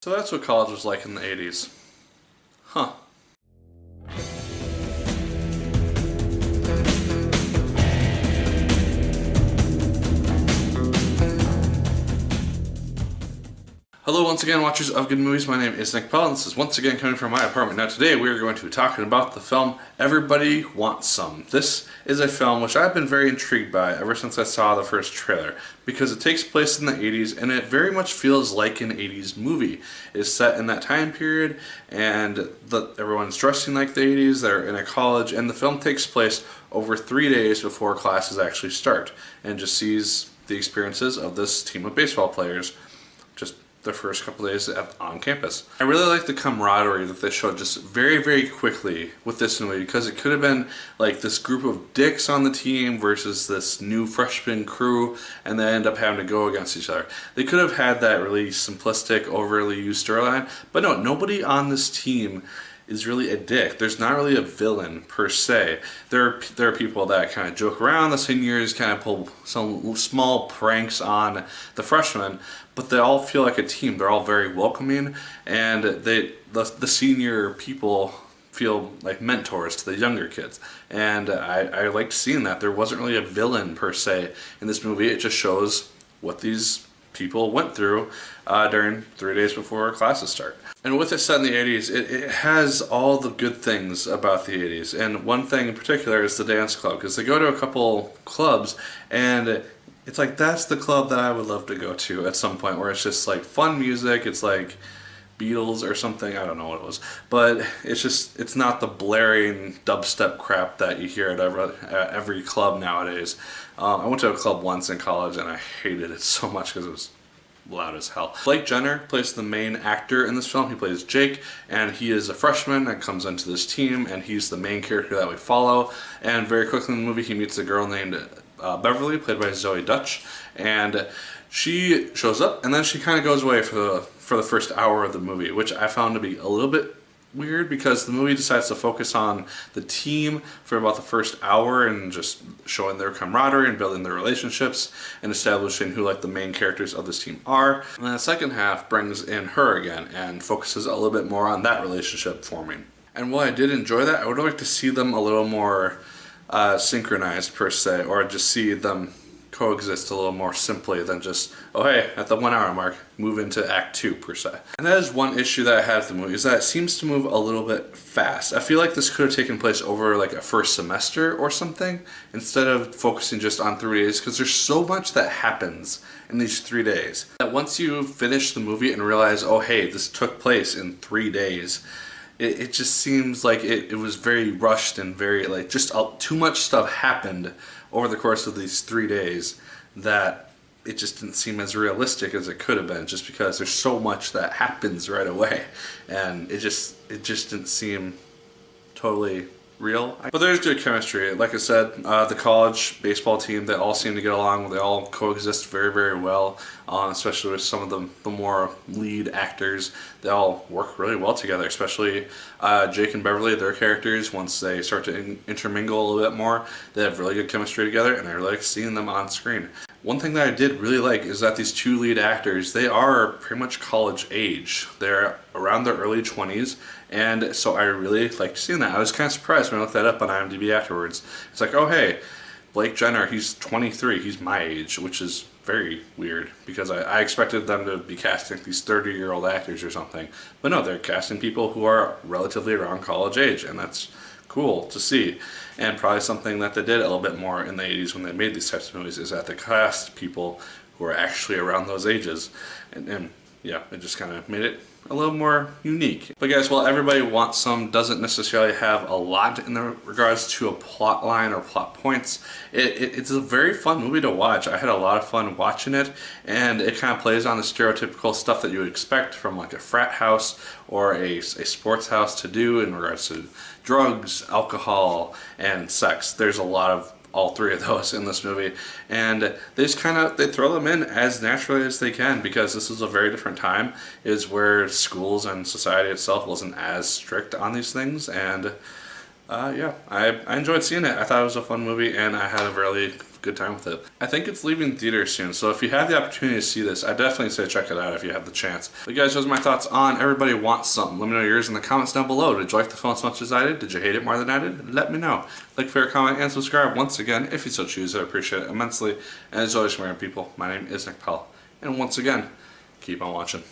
So that's what college was like in the 80s. Huh. Hello once again, watchers of good movies. My name is Nick Pell and this is once again coming from my apartment. Now today we are going to be talking about the film Everybody Wants Some. This is a film which I've been very intrigued by ever since I saw the first trailer, because it takes place in the 80s and it very much feels like an 80s movie. It's set in that time period and everyone's dressing like the 80s, they're in a college, and the film takes place over 3 days before classes actually start and just sees the experiences of this team of baseball players just their first couple days on campus. I really like the camaraderie that they showed just very, very quickly with this movie, because it could have been like this group of dicks on the team versus this new freshman crew, and they end up having to go against each other. They could have had that really simplistic, overly used storyline, but no, nobody on this team is really a dick. There's not really a villain per se. There are people that kind of joke around. The seniors kind of pull some small pranks on the freshmen, but they all feel like a team. They're all very welcoming, and the senior people feel like mentors to the younger kids. And I liked seeing that. There wasn't really a villain per se in this movie. It just shows what these people went through during 3 days before classes start. And with it set in the 80s, it has all the good things about the 80s. And one thing in particular is the dance club, because they go to a couple clubs and it's like, that's the club that I would love to go to at some point, where it's just like fun music. It's like Beatles or something, I don't know what it was, but it's not the blaring dubstep crap that you hear at every club nowadays. I went to a club once in college and I hated it so much because it was loud as hell. Blake Jenner plays the main actor in this film. He plays Jake, and he is a freshman that comes into this team, and he's the main character that we follow. And very quickly in the movie, he meets a girl named Beverly, played by Zoe Dutch, and she shows up, and then she kind of goes away for the first hour of the movie, which I found to be a little bit weird, because the movie decides to focus on the team for about the first hour and just showing their camaraderie and building their relationships and establishing who like the main characters of this team are. And then the second half brings in her again and focuses a little bit more on that relationship forming. And while I did enjoy that, I would like to see them a little more synchronized per se, or just see them coexist a little more simply than just, oh hey, at the 1 hour mark, move into Act 2 per se. And that is one issue that I have with the movie, is that it seems to move a little bit fast. I feel like this could have taken place over like a first semester or something, instead of focusing just on 3 days, because there's so much that happens in these 3 days that once you finish the movie and realize, oh hey, this took place in 3 days, it just seems like it was very rushed and very like just too much stuff happened over the course of these 3 days that it just didn't seem as realistic as it could have been, just because there's so much that happens right away, and it just didn't seem totally real. But there's good chemistry. Like I said, the college baseball team, they all seem to get along. They all coexist very, very well, especially with some of the more lead actors. They all work really well together, especially Jake and Beverly, their characters. Once they start to intermingle a little bit more, they have really good chemistry together, and I really like seeing them on screen. One thing that I did really like is that these two lead actors, they are pretty much college age. They're around their early 20s, and so I really liked seeing that. I was kind of surprised when I looked that up on IMDb afterwards. It's like, oh hey, Blake Jenner, he's 23, he's my age, which is very weird, because I expected them to be casting these 30-year-old actors or something. But no, they're casting people who are relatively around college age, and that's cool to see. And probably something that they did a little bit more in the 80s when they made these types of movies, is that they cast people who are actually around those ages. And yeah, it just kind of made it a little more unique. But guys, while Everybody Wants Some doesn't necessarily have a lot in regards to a plot line or plot points, it's a very fun movie to watch. I had a lot of fun watching it, and it kind of plays on the stereotypical stuff that you would expect from like a frat house or a sports house to do in regards to drugs, alcohol, and sex. There's a lot of all three of those in this movie, and they just they throw them in as naturally as they can, because this is a very different time, is where schools and society itself wasn't as strict on these things. And yeah, I enjoyed seeing it. I thought it was a fun movie, and I had a really a good time with it. I think it's leaving theaters soon, so if you have the opportunity to see this, I definitely say check it out if you have the chance. But guys, those are my thoughts on Everybody Wants Something. Let me know yours in the comments down below. Did you like the film as much as I did? Did you hate it more than I did? Let me know. Like, favorite, comment, and subscribe once again if you so choose. I appreciate it immensely. And as always, from people, my name is Nick Pell. And once again, keep on watching.